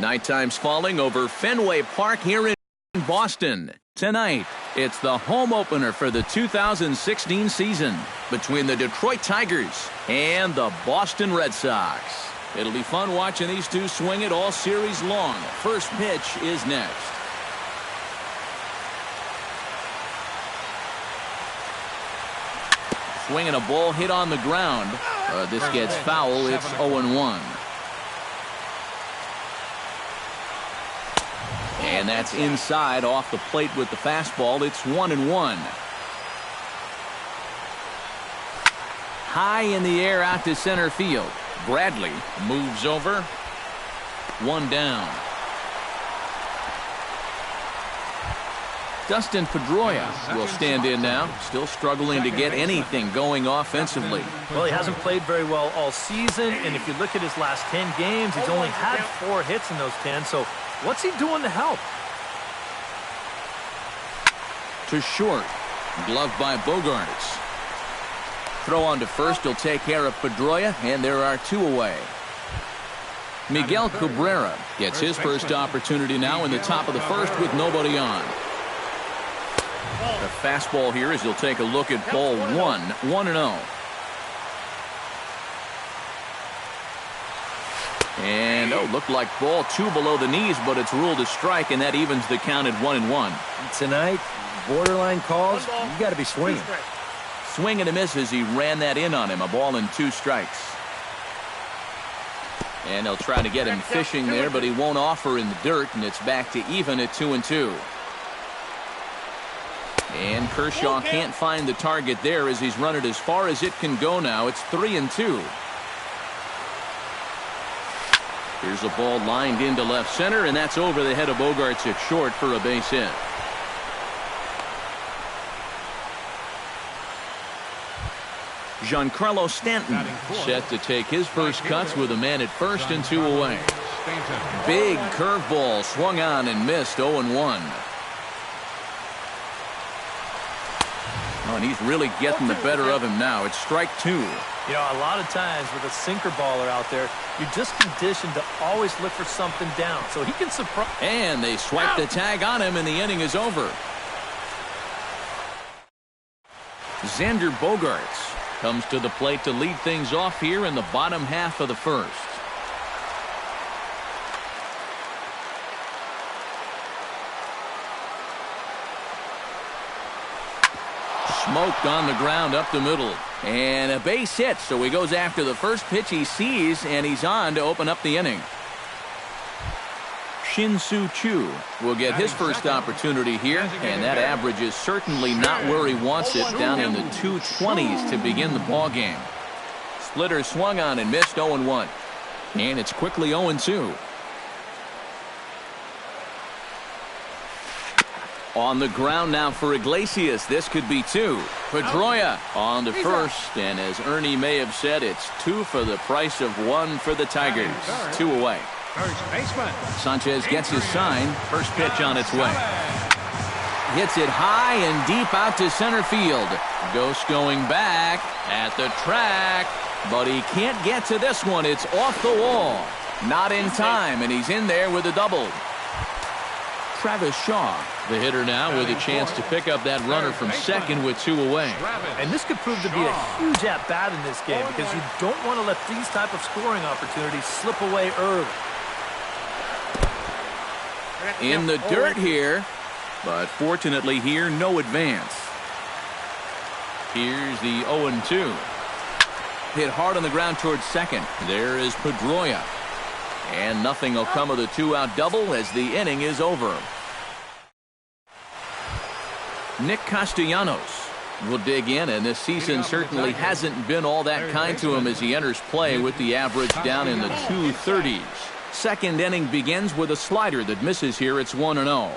Nighttime's falling over Fenway Park here in Boston. Tonight, it's the home opener for the 2016 season between the Detroit Tigers and the Boston Red Sox. It'll be fun watching these two swing it all series long. First pitch is next. Swinging a ball hit on the ground. This gets foul. It's 0-1. And that's inside off the plate with the fastball. It's 1-1. High in the air out to center field. Bradley moves over. One down. Dustin Pedroia will stand in now, still struggling to get anything going offensively. Well, he hasn't played very well all season, and if you look at his last 10 games, he's only had 4 hits in those 10, so what's he doing to help? To short. Gloved by Bogaerts. Throw on to first. He'll take care of Pedroia, and there are 2 away. Miguel Cabrera gets his first opportunity now in the top of the first with nobody on. The fastball here as he'll take a look at ball 1, 1-0. And looked like ball 2 below the knees, but it's ruled a strike, and that evens the count at 1-1. Tonight, borderline calls, you got to be swinging. Swing and a miss as he ran that in on him. A ball and 2 strikes. And they'll try to get him fishing there, but he won't offer in the dirt, and it's back to even at 2-2. And Kershaw can't find the target there as he's run it as far as it can go now. It's 3-2. Here's a ball lined into left center, and that's over the head of Bogaerts at short for a base hit. Giancarlo Stanton set to take his first cuts with a man at first and 2 away. Big curveball swung on and missed. 0-1. Oh, and he's really getting the better of him now. It's strike 2. You know, a lot of times with a sinker baller out there, you're just conditioned to always look for something down. So he can surprise. And they swipe the tag on him, and the inning is over. Xander Bogaerts comes to the plate to lead things off here in the bottom half of the first. Smoked on the ground up the middle. And a base hit, so he goes after the first pitch he sees, and he's on to open up the inning. Shin-Soo Choo will get his first opportunity here, and that average is certainly not where he wants it, down in the 220s to begin the ball game. Splitter swung on and missed. 0-1. And it's quickly 0-2. On the ground now for Iglesias. This could be 2. Pedroia on the first, and as Ernie may have said, it's 2 for the price of 1 for the Tigers. 2 away. First baseman. Sanchez gets his sign. First pitch on its way. Hits it high and deep out to center field. Ghost going back at the track, but he can't get to this one. It's off the wall. Not in time, and he's in there with a double. Travis Shaw, the hitter now, with a chance to pick up that runner from second with 2 away. And this could prove to be a huge at-bat in this game, because you don't want to let these type of scoring opportunities slip away early. In the dirt here, but fortunately here, no advance. Here's the 0-2. Hit hard on the ground towards second. There is Pedroia. And nothing will come of the 2-out double as the inning is over. Nick Castellanos will dig in, and this season certainly hasn't been all that kind to him as he enters play with the average down in the 230s. Second inning begins with a slider that misses here. It's 1-0.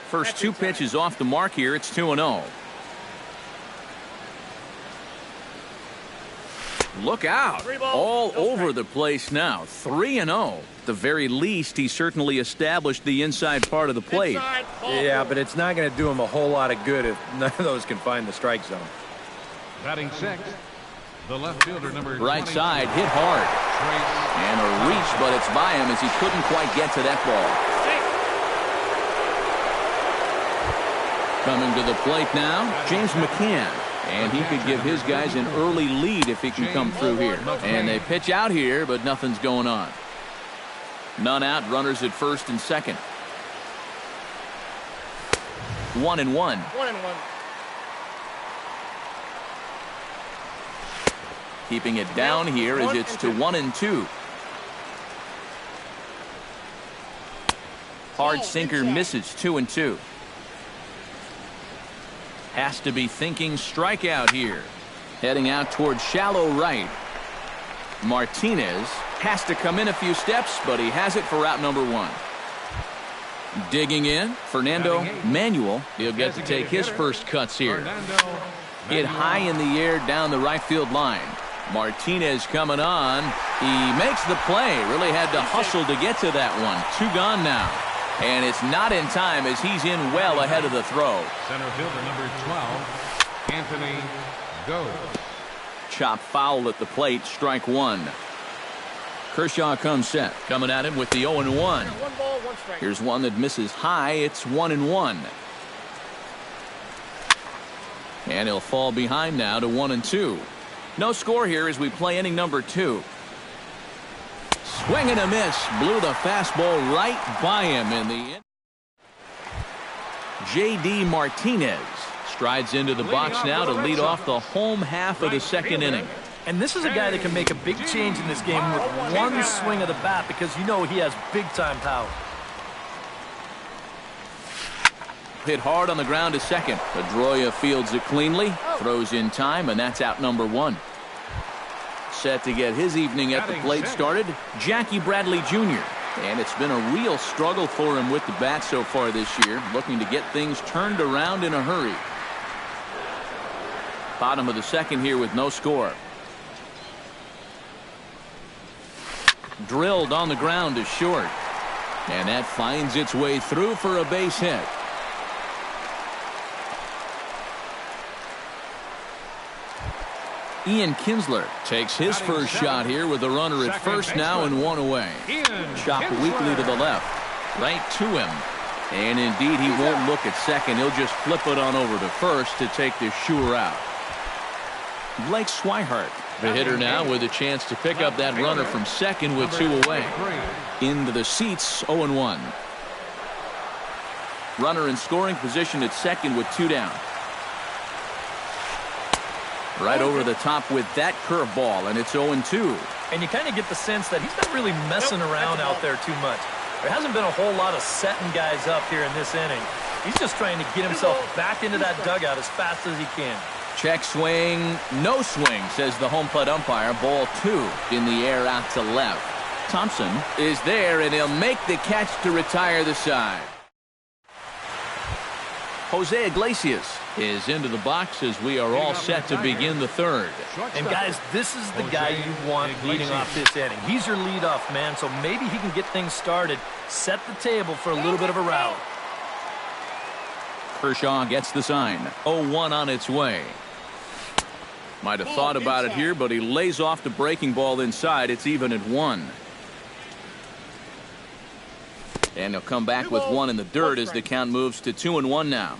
First 2 pitches off the mark here. It's 2-0. Look out. All over the place now. 3-0. At the very least, he certainly established the inside part of the plate. Yeah, but it's not going to do him a whole lot of good if none of those can find the strike zone. Batting 6. The left fielder, number Right side, hit hard. And a reach, but it's by him as he couldn't quite get to that ball. Coming to the plate now, James McCann. And he could give his guys an early lead if he can come through here. And they pitch out here, but nothing's going on. None out, runners at first and second. 1-1. Keeping it down here as it's to 1-2. Hard sinker misses 2-2. Has to be thinking strikeout here. Heading out towards shallow right. Martinez has to come in a few steps, but he has it for out number 1. Digging in, Fernando Manuel. He'll get to take his first cuts here. Hit high in the air down the right field line. Martinez coming on. He makes the play. Really had to hustle to get to that one. 2 gone now. And it's not in time as he's in well ahead of the throw. Center fielder, number 12, Anthony Go. Chop foul at the plate, strike 1. Kershaw comes set. Coming at him with the 0-1. Here's one that misses high. It's 1-1. And he'll fall behind now to 1-2. No score here as we play inning number 2. Swing and a miss. Blew the fastball right by him in the end. J.D. Martinez strides into the box now to lead off the home half of the second inning. And this is a guy that can make a big change in this game with one swing of the bat because you know he has big-time power. Hit hard on the ground to second. Pedroia fields it cleanly, throws in time, and that's out number 1. Set to get his evening at the plate started, Jackie Bradley Jr. And it's been a real struggle for him with the bat so far this year, looking to get things turned around in a hurry. Bottom of the second here with no score. Drilled on the ground to short. And that finds its way through for a base hit. Ian Kinsler takes his first shot here with a runner at first now and 1 away. Chopped weakly to the left. Right to him. And indeed he won't look at second. He'll just flip it on over to first to take the sure out. Blake Swihart, the hitter now with a chance to pick up that runner from second with 2 away. Into the seats, 0-1. Runner in scoring position at second with 2 down. Right over the top with that curveball, and it's 0-2. And you kind of get the sense that he's not really messing around out there too much. There hasn't been a whole lot of setting guys up here in this inning. He's just trying to get himself back into that dugout as fast as he can. Check swing, no swing, says the home plate umpire. Ball 2 in the air out to left. Thompson is there, and he'll make the catch to retire the side. Jose Iglesias is into the box as we are all set to begin the third. And guys, this is the guy you want leading off this inning. He's your leadoff man, so maybe he can get things started, set the table for a little bit of a rally. Kershaw gets the sign. 0-1 on its way. Might have thought about it here, but he lays off the breaking ball inside. It's even at 1. And he'll come back with 1 in the dirt as the count moves to 2-1 now.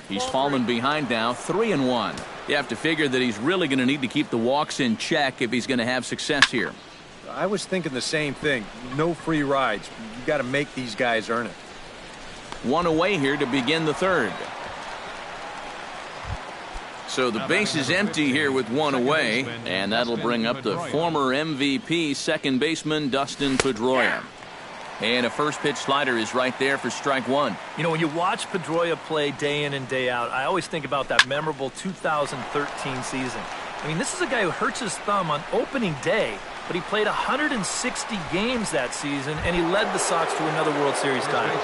He's fallen behind now, 3-1. You have to figure that he's really going to need to keep the walks in check if he's going to have success here. I was thinking the same thing. No free rides. You got to make these guys earn it. 1 away here to begin the third. So the base is empty here with 1 away, and that'll bring up the former MVP second baseman Dustin Pedroia. And a first pitch slider is right there for strike 1. You know, when you watch Pedroia play day in and day out, I always think about that memorable 2013 season. I mean, this is a guy who hurts his thumb on opening day, but he played 160 games that season, and he led the Sox to another World Series title.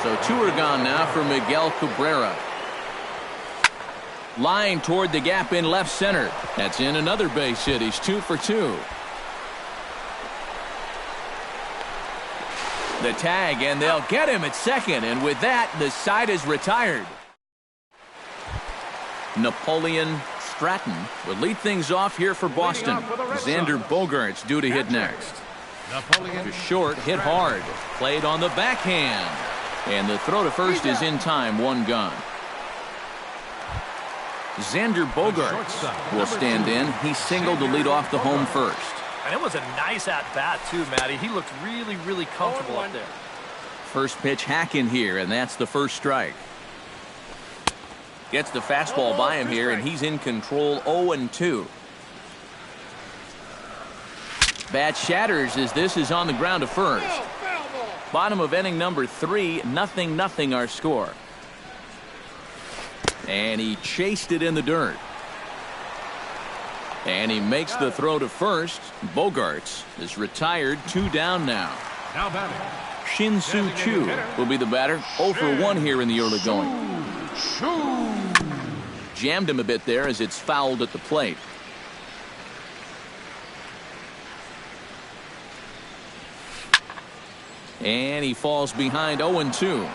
So 2 are gone now for Miguel Cabrera. Line toward the gap in left center. That's in another base hit. He's 2 for 2. The tag, and they'll get him at second, and with that, the side is retired. Napoleon Stratton would lead things off here for Boston. Xander Bogaerts due to hit next. To short, hit hard. Played on the backhand. And the throw to first is in time, one gone. Xander Bogaerts will stand in. He singled to lead off the home first. And it was a nice at-bat, too, Matty. He looked really, really comfortable up there. First pitch hack in here, and that's the first strike. Gets the fastball by him here, and he's in control 0-2. Bat shatters as this is on the ground to first. Bottom of inning number 3, 0-0 our score. And he chased it in the dirt. And he makes the throw to first. Bogaerts is retired, 2 down now. Now batting. Shin-Soo Choo will be the batter. 0 for 1 here in the early going. Jammed him a bit there as it's fouled at the plate. And he falls behind 0-2.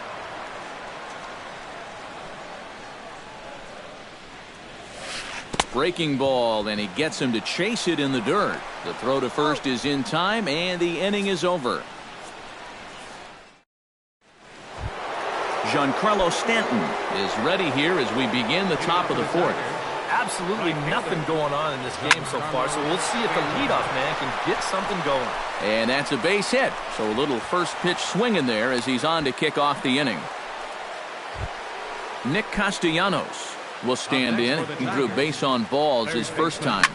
Breaking ball, and he gets him to chase it in the dirt. The throw to first is in time, and the inning is over. Giancarlo Stanton is ready here as we begin the top of the fourth. Absolutely nothing going on in this game so far, so we'll see if the leadoff man can get something going. And that's a base hit, so a little first pitch swing in there as he's on to kick off the inning. Nick Castellanos will stand in. He drew base on balls his first time.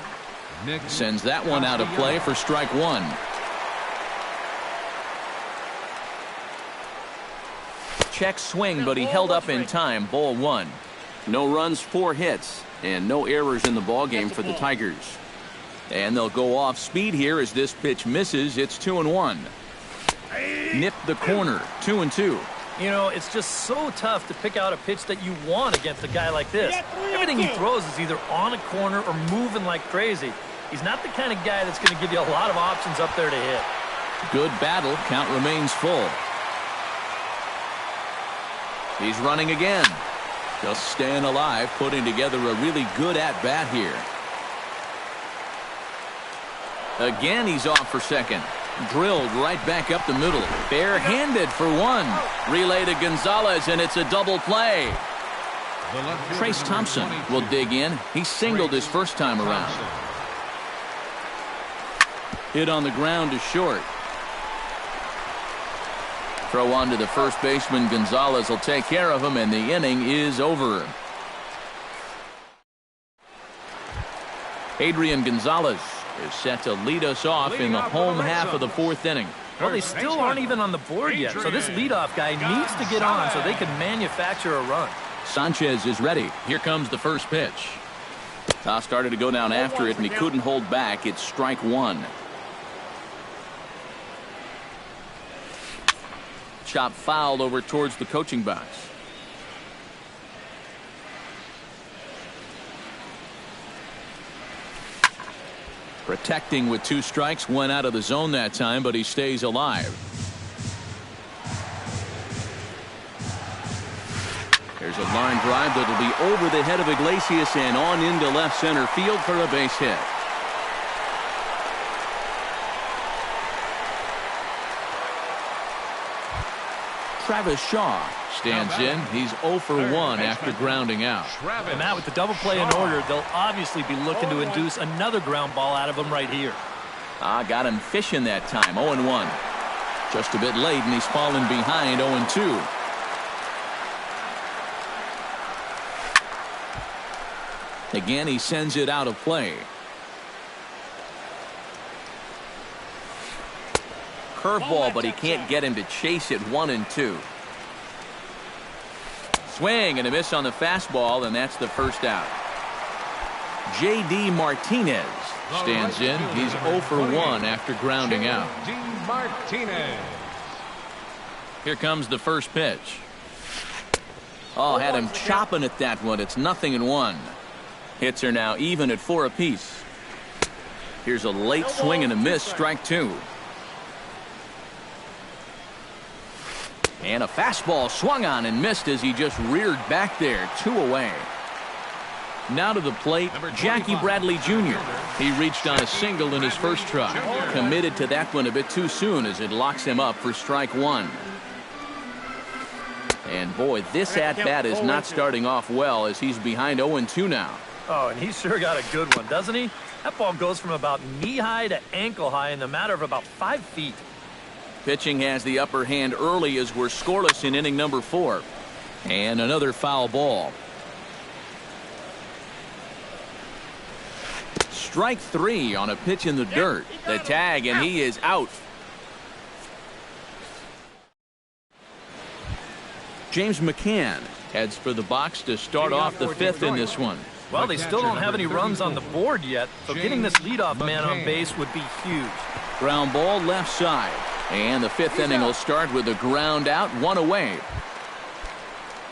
Sends that one out of play for strike 1. Check swing, but he held up in time. Ball 1. No runs, 4 hits, and no errors in the ballgame for the Tigers. And they'll go off speed here as this pitch misses. It's 2-1. Nipped the corner. 2-2. You know, it's just so tough to pick out a pitch that you want against a guy like this. Everything he throws is either on a corner or moving like crazy. He's not the kind of guy that's going to give you a lot of options up there to hit. Good battle. Count remains full. He's running again. Just staying alive, putting together a really good at-bat here. Again, he's off for second. Drilled right back up the middle. Barehanded for 1. Relay to Gonzalez, and it's a double play. Trace Thompson will dig in. He singled his first time around. Hit on the ground to short. Throw on to the first baseman. Gonzalez will take care of him, and the inning is over. Adrian Gonzalez is set to lead us off in the home half of the 4th inning. Well, they still aren't even on the board yet, so this leadoff guy needs to get on so they can manufacture a run. Sanchez is ready. Here comes the first pitch. Toss started to go down after it, and he couldn't hold back. It's strike 1. Chop fouled over towards the coaching box. Protecting with 2 strikes, went out of the zone that time, but he stays alive. There's a line drive that'll be over the head of Iglesias and on into left center field for a base hit. Travis Shaw stands in. He's 0 for 1 after grounding out. And now with the double play in order, they'll obviously be looking to induce another ground ball out of him right here. Got him fishing that time. 0-1. Just a bit late, and he's fallen behind 0-2. Again, he sends it out of play. Curveball, but he can't get him to chase it. 1-2. Swing and a miss on the fastball, and that's the first out. J.D. Martinez stands in. He's 0 for 1 after grounding out. Here comes the first pitch. Oh, had him chopping at that one. It's 0-1. Hits are now even at 4 apiece. Here's a late swing and a miss. Strike 2. And a fastball swung on and missed as he just reared back there. 2 away. Now to the plate, Jackie Bradley Jr. He reached on a single in his first try. Committed to that one a bit too soon as it locks him up for strike one. And boy, this at-bat is not starting off well as he's behind 0-2 now. Oh, and he sure got a good one, doesn't he? That ball goes from about knee-high to ankle-high in the matter of about 5 feet. Pitching has the upper hand early as we're scoreless in inning number 4. And another foul ball. Strike 3 on a pitch in the dirt. The tag, and he is out. James McCann heads for the box to start off the 5th in this one. Well, they still don't have any runs on the board yet, so getting this leadoff man on base would be huge. Ground ball left side. And the 5th inning will start with a ground out, 1 away.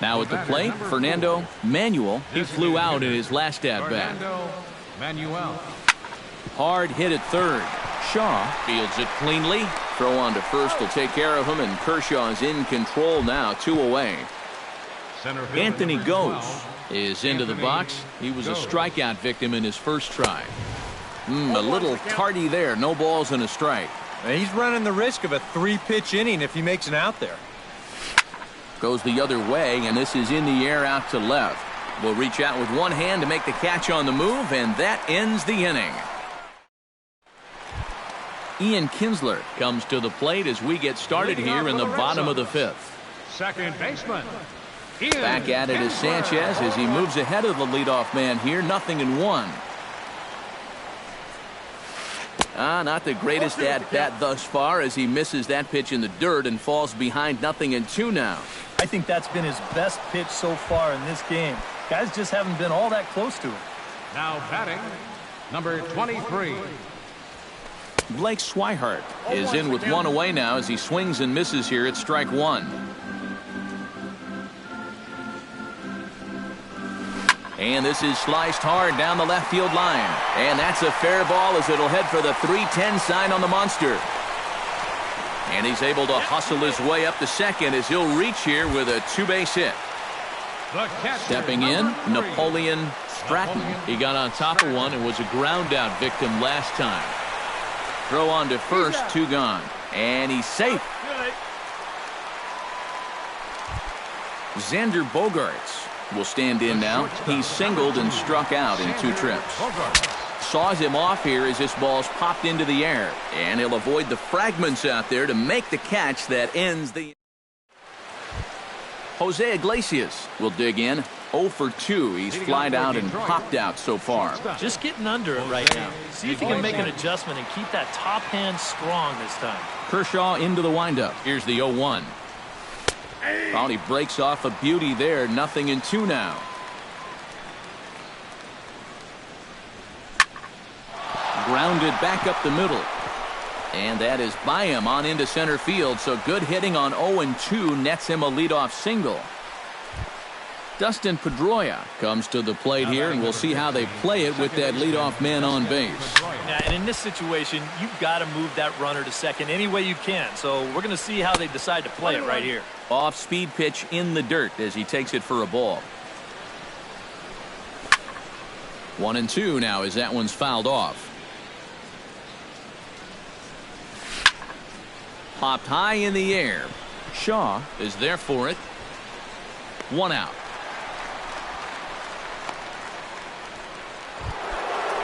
Now at the plate, Fernando Manuel. He flew out in his last at-bat. Hard hit at third. Shaw fields it cleanly. Throw on to first to take care of him, and Kershaw is in control now, 2 away. Anthony Goes is into the box. He was a strikeout victim in his first try. A little tardy there. No balls and a strike. He's running the risk of a 3-pitch inning if he makes an out there. Goes the other way, and this is in the air out to left. Will reach out with one hand to make the catch on the move, and that ends the inning. Ian Kinsler comes to the plate as we get started here in the bottom of the 5th. Second baseman. Back at it is Sanchez as he moves ahead of the leadoff man here. 0-1. Not the greatest at-bat thus far as he misses that pitch in the dirt and falls behind 0-2 now. I think that's been his best pitch so far in this game. Guys just haven't been all that close to him. Now batting, number 23. Blake Swihart is in with 1 away now as he swings and misses here at strike 1. And this is sliced hard down the left field line. And that's a fair ball as it'll head for the 3-10 sign on the monster. And he's able to hustle his way up to second as he'll reach here with a 2-base hit. Stepping in, Napoleon Stratton. He got on top of one and was a ground out victim last time. Throw on to first, 2 gone. And he's safe. Xander Bogaerts will stand in now. He's singled and struck out in 2 trips. Saws him off here as this ball's popped into the air. And he'll avoid the fragments out there to make the catch that ends the... Jose Iglesias will dig in. 0 for 2. He's flied out and popped out so far. Just getting under it right now. See if he can make an adjustment and keep that top hand strong this time. Kershaw into the windup. Here's the 0-1. Oh, he breaks off a beauty there. 0-2 now. Grounded back up the middle. And that is by him on into center field. So good hitting on 0-2 nets him a leadoff single. Dustin Pedroia comes to the plate here, and we'll see how they play it with that leadoff man on base. Yeah, and in this situation, you've got to move that runner to second any way you can. So we're going to see how they decide to play it right here. Off-speed pitch in the dirt as he takes it for a ball. 1-2 now as that one's fouled off. Popped high in the air. Shaw is there for it. 1 out.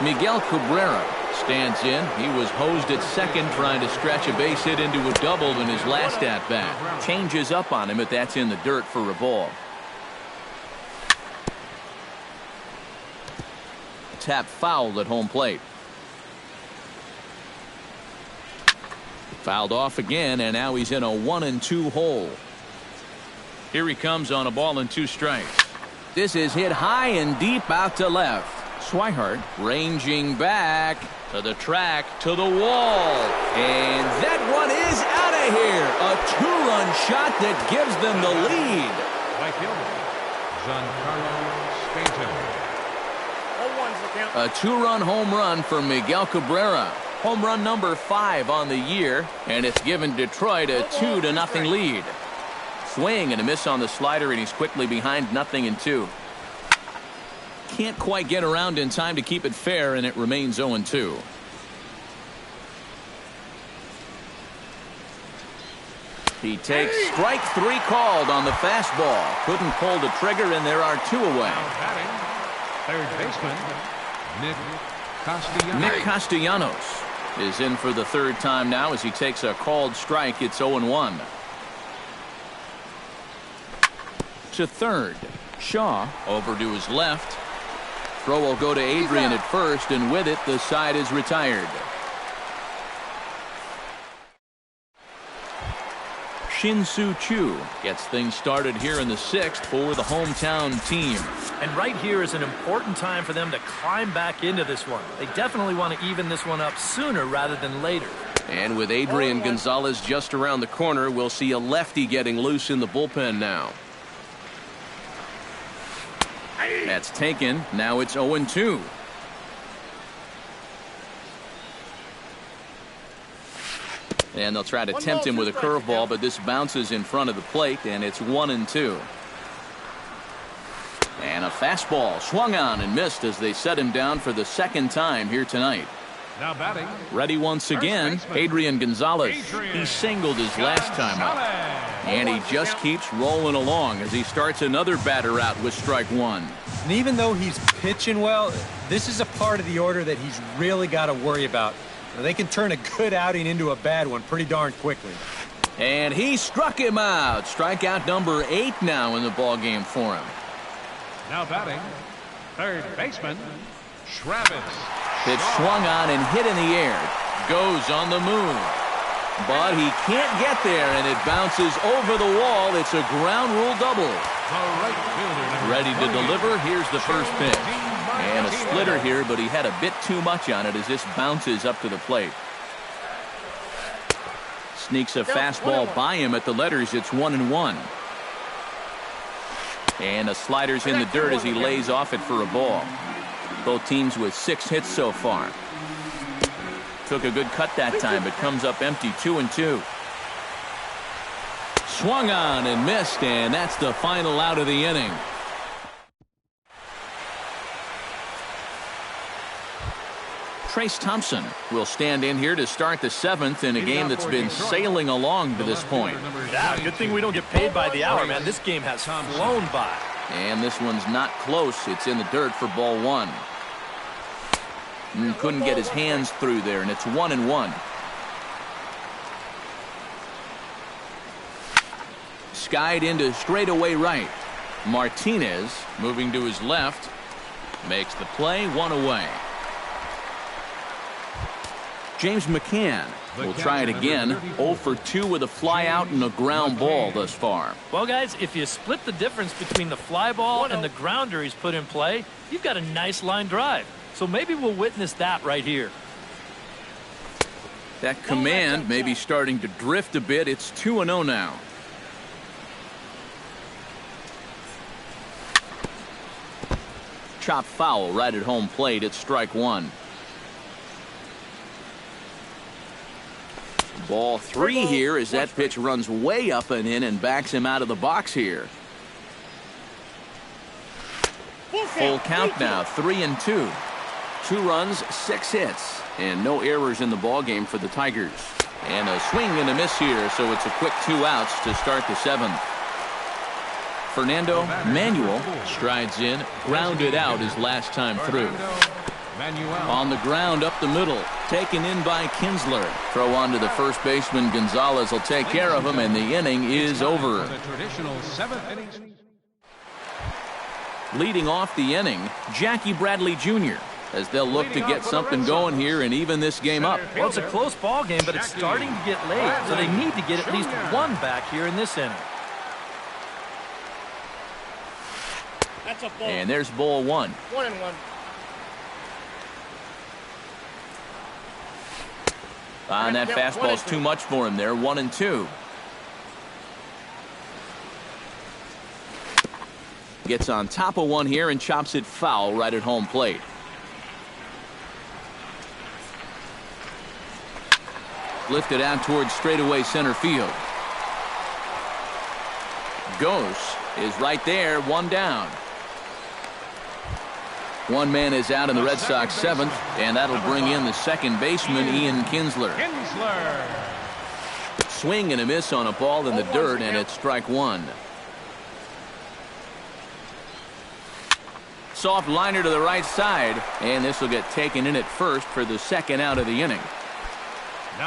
Miguel Cabrera stands in. He was hosed at second trying to stretch a base hit into a double in his last at-bat. Changes up on him, but that's in the dirt for a ball. Tap fouled at home plate. Fouled off again, and now he's in a 1-2 hole. Here he comes on a ball and 2 strikes. This is hit high and deep out to left. Swihart ranging back to the track, to the wall. And that one is out of here. A 2-run shot that gives them the lead. Right fielder, Giancarlo Stanton. A 2-run home run for Miguel Cabrera. Home run number 5 on the year, and it's given Detroit a 2-0 lead. Swing and a miss on the slider, and he's quickly behind 0-2. can't quite get around in time to keep it fair, and it remains 0-2. He takes strike 3 called on the fastball. Couldn't pull the trigger, and there are 2 away. Third baseman, Nick Castellanos is in for the 3rd time now as he takes a called strike. It's 0-1. To third. Shaw over to his left. Throw will go to Adrian at first, and with it, the side is retired. Shin-Soo Choo gets things started here in the 6th for the hometown team. And right here is an important time for them to climb back into this one. They definitely want to even this one up sooner rather than later. And with Adrian Gonzalez just around the corner, we'll see a lefty getting loose in the bullpen now. That's taken. Now it's 0-2. And they'll try to tempt him with a curveball, but this bounces in front of the plate, and it's 1-2. And a fastball swung on and missed as they set him down for the 2nd time here tonight. Now batting. Ready once again, Adrian Gonzalez. He singled his last time up. And he just keeps rolling along as he starts another batter out with strike 1. And even though he's pitching well, this is a part of the order that he's really got to worry about. They can turn a good outing into a bad one pretty darn quickly. And he struck him out. Strikeout number 8 now in the ballgame for him. Now batting. Third baseman, Travis. Pitch swung on and hit in the air. Goes on the move. But he can't get there, and it bounces over the wall. It's a ground rule double. Ready to deliver. Here's the first pitch. And a splitter here, but he had a bit too much on it as this bounces up to the plate. Sneaks a fastball by him at the letters. It's 1-1. And a slider's in the dirt as he lays off it for a ball. Both teams with 6 hits so far. Took a good cut that time, but comes up empty. 2-2. Swung on and missed, and that's the final out of the inning. Trace Thompson will stand in here to start the 7th in a game that's been sailing along to this point. Yeah, good thing we don't get paid by the hour, man. This game has flown by. And this one's not close. It's in the dirt for ball 1. Couldn't get his hands through there, and it's 1-1. Skied into straightaway right. Martinez moving to his left. Makes the play, 1 away. James McCann will try it again. 0 for 2 with a fly out and a ground ball thus far. Well, guys, if you split the difference between the fly ball and the grounder he's put in play, you've got a nice line drive. So maybe we'll witness that right here. That command may be starting to drift a bit. It's 2-0 now. Chop foul right at home plate. It's strike 1. Ball 3 here as that pitch runs way up and in and backs him out of the box here. Full count now, 3-2. 2 runs, 6 hits, and no errors in the ballgame for the Tigers. And a swing and a miss here, so it's a quick 2 outs to start the 7th. Fernando Manuel strides in, grounded out his last time through. On the ground up the middle, taken in by Kinsler. Throw on to the first baseman. Gonzalez will take care of him, and the inning is over. Leading off the inning, Jackie Bradley Jr., as they'll look to get something going here and even this game up. Well, it's a close ball game, but it's starting to get late, so they need to get at least 1 back here in this inning. And there's ball 1. 1-1. And that fastball's too much for him there. 1-2. Gets on top of one here and chops it foul right at home plate. Lifted out towards straightaway center field. Ghost is right there, 1 down. One man is out in the Red Sox seventh, and that'll bring in the second baseman, Ian Kinsler. Swing and a miss on a ball in the dirt, and it's strike one. Soft liner to the right side, and this will get taken in at first for the second out of the inning.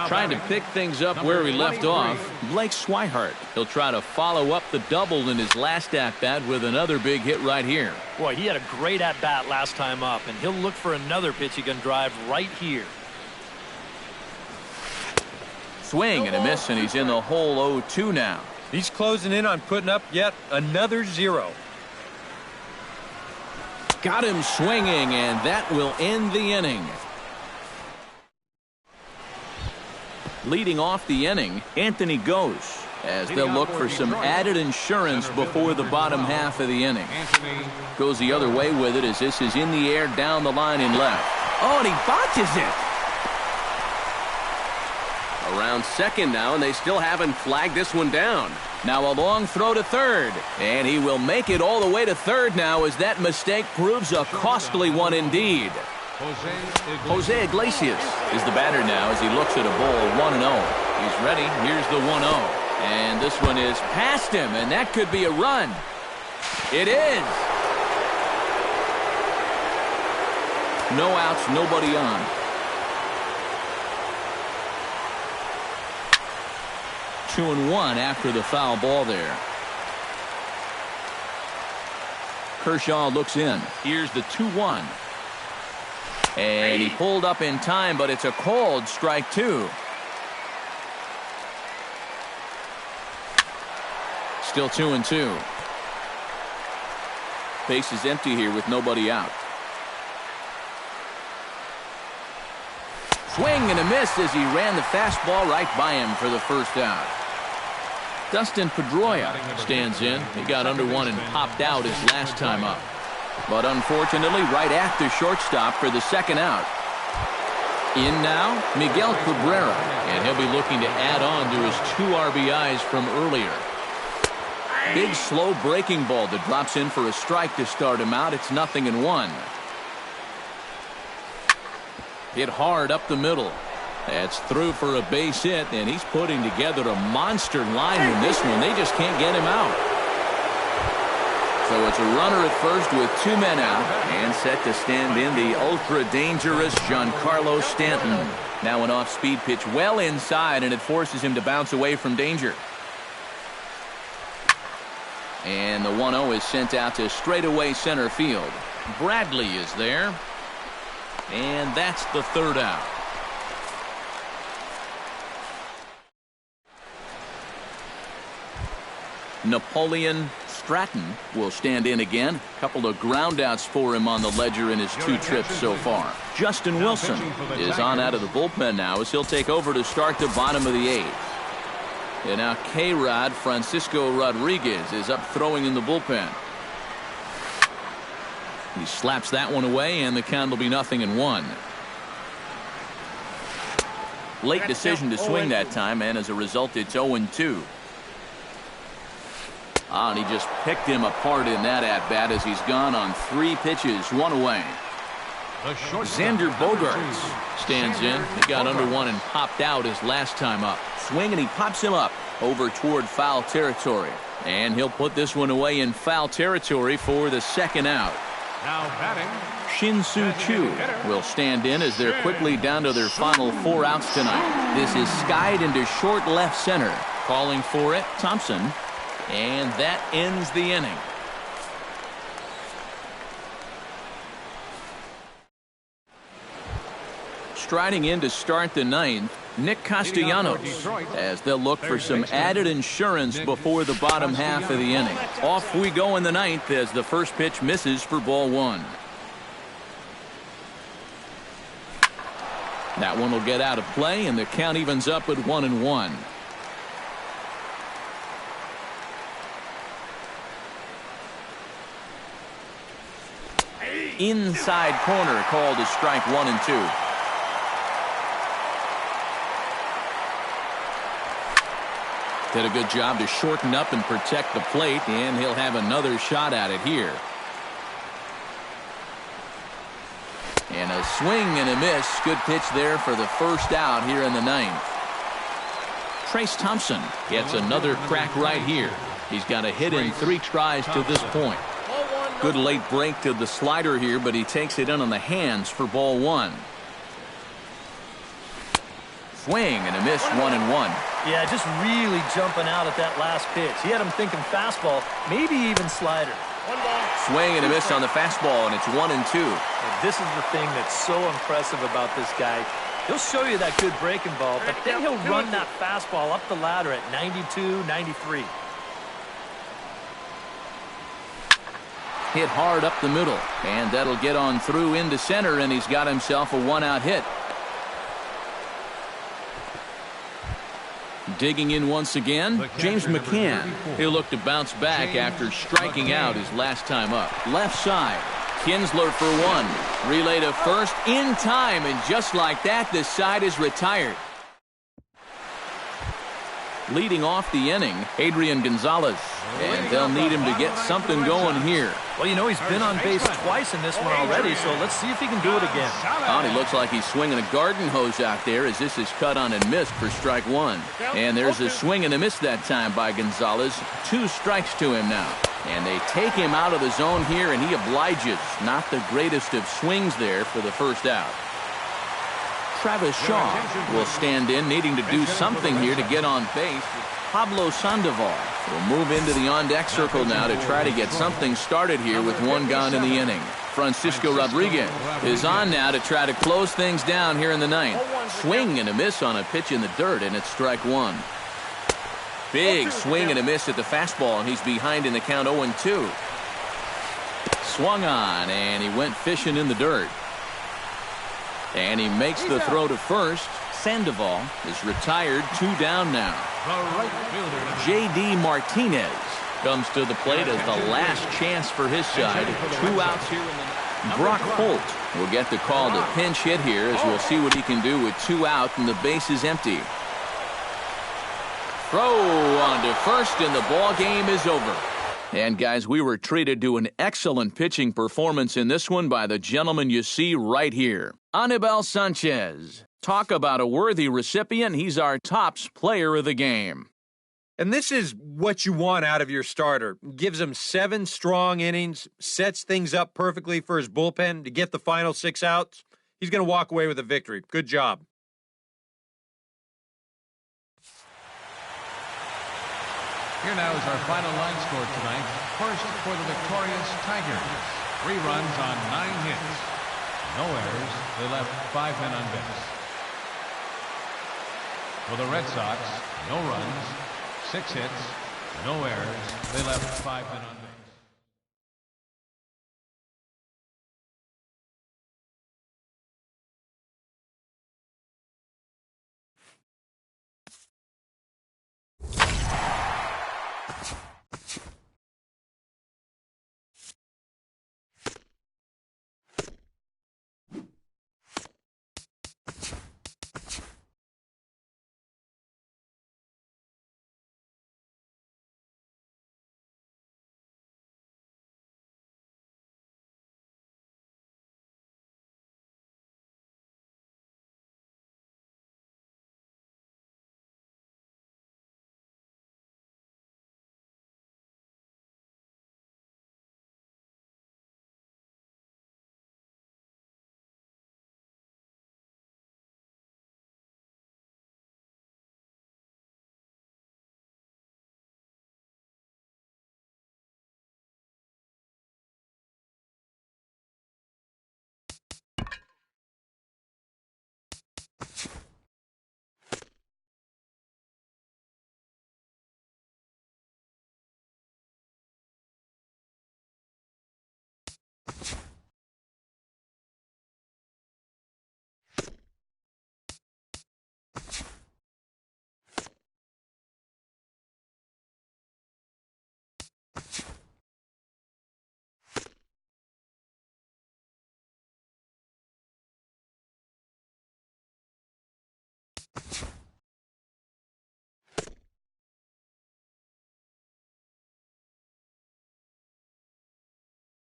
Trying to pick things up where we left off, Blake Swihart. He'll try to follow up the double in his last at-bat with another big hit right here. Boy, he had a great at-bat last time up, and he'll look for another pitch he can drive right here. Swing and a miss, and he's in the hole 0-2 now. He's closing in on putting up yet another zero. Got him swinging, and that will end the inning. Leading off the inning, Anthony Gose, as they'll look for some added insurance before the bottom half of the inning. Goes the other way with it as this is in the air down the line in left. Oh, and he botches it. Around second now, and they still haven't flagged this one down. Now a long throw to third, and he will make it all the way to third now as that mistake proves a costly one indeed. Jose Iglesias is the batter now as he looks at a ball 1-0. He's ready. Here's the 1-0. And this one is past him, and that could be a run. It is. No outs, nobody on. 2-1 after the foul ball there. Kershaw looks in. Here's the 2-1. And he pulled up in time, but it's a called strike two. Still 2-2. Base is empty here with nobody out. Swing and a miss as he ran the fastball right by him for the first out. Dustin Pedroia stands in. He got under one and popped out his last time up. But unfortunately, right at the shortstop for the second out. In now, Miguel Cabrera, and he'll be looking to add on to his 2 RBIs from earlier. Big, slow breaking ball that drops in for a strike to start him out. It's 0-1. Hit hard up the middle. That's through for a base hit, and he's putting together a monster line in this one. They just can't get him out. So it's a runner at first with 2 men out, and set to stand in the ultra-dangerous Giancarlo Stanton. Now an off-speed pitch well inside, and it forces him to bounce away from danger. And the 1-0 is sent out to straightaway center field. Bradley is there. And that's the third out. Napoleon Stratton will stand in again. A couple of groundouts for him on the ledger in his 2 trips so far. Justin Wilson is on out of the bullpen now as he'll take over to start the bottom of the 8th. And now K-Rod Francisco Rodriguez is up throwing in the bullpen. He slaps that one away, and the count will be 0-1. Late decision to swing that time, and as a result, it's 0-2. And he just picked him apart in that at-bat as he's gone on 3 pitches, 1 away. Xander Bogaerts stands in. He got under one and popped out his last time up. Swing, and he pops him up over toward foul territory. And he'll put this one away in foul territory for the second out. Now batting, Shin-Soo Choo will stand in as they're quickly down to their final 4 outs tonight. This is skied into short left center. Calling for it, Thompson. And that ends the inning. Striding in to start the 9th, Nick Castellanos, as they'll look for some added insurance before the bottom half of the inning. Off we go in the 9th as the first pitch misses for ball 1. That one will get out of play, and the count evens up at 1-1. Inside corner called a strike 1 and 2. Did a good job to shorten up and protect the plate, and he'll have another shot at it here. A swing and a miss. Good pitch there for the first out here in the ninth. Trace Thompson gets another crack right here. He's got a hit in 3 tries to this point. Good late break to the slider here, but he takes it in on the hands for ball 1. Swing and a miss, 1-1. Yeah, just really jumping out at that last pitch. He had him thinking fastball, maybe even slider. Swing and a miss on the fastball, and it's 1-2. And this is the thing that's so impressive about this guy. He'll show you that good breaking ball, but then he'll run that fastball up the ladder at 92, 93. Hit hard up the middle, and that'll get on through into center, and he's got himself a 1-out hit. Digging in once again, James McCann. He'll look to bounce back after striking out his last time up. Left side, Kinsler for 1. Relay to first in time, and just like that, the side is retired. Leading off the inning, Adrian Gonzalez. And they'll need him to get something going here. Well, you know, he's been on base twice in this one already, so let's see if he can do it again. Oh, he looks like he's swinging a garden hose out there as this is cut on and missed for strike 1. And there's a swing and a miss that time by Gonzalez. 2 strikes to him now. And they take him out of the zone here, and he obliges. Not the greatest of swings there for the first out. Travis Shaw will stand in, needing to do something here to get on base. Pablo Sandoval will move into the on-deck circle now to try to get something started here with 1 gone in the inning. Francisco Rodriguez is on now to try to close things down here in the ninth. Swing and a miss on a pitch in the dirt, and it's strike 1. Big swing and a miss at the fastball, and he's behind in the count 0-2. Swung on, and he went fishing in the dirt. And he makes the throw to first. Sandoval is retired, 2 down now. J.D. Martinez comes to the plate as the last chance for his side. 2 outs here in the Brock Holt will get the call to pinch hit here, as we'll see what he can do with 2 out and the base is empty. Throw on to first, and the ball game is over. And guys, we were treated to an excellent pitching performance in this one by the gentleman you see right here, Anibal Sanchez. Talk about a worthy recipient. He's our tops player of the game. And this is what you want out of your starter. Gives him 7 strong innings, sets things up perfectly for his bullpen to get the final 6 outs. He's going to walk away with a victory. Good job. Here now is our final line score tonight. First for the victorious Tigers. 3 runs on 9 hits. No errors. They left 5 men on base. For the Red Sox, no runs, 6 hits, no errors. They left 5 men on base.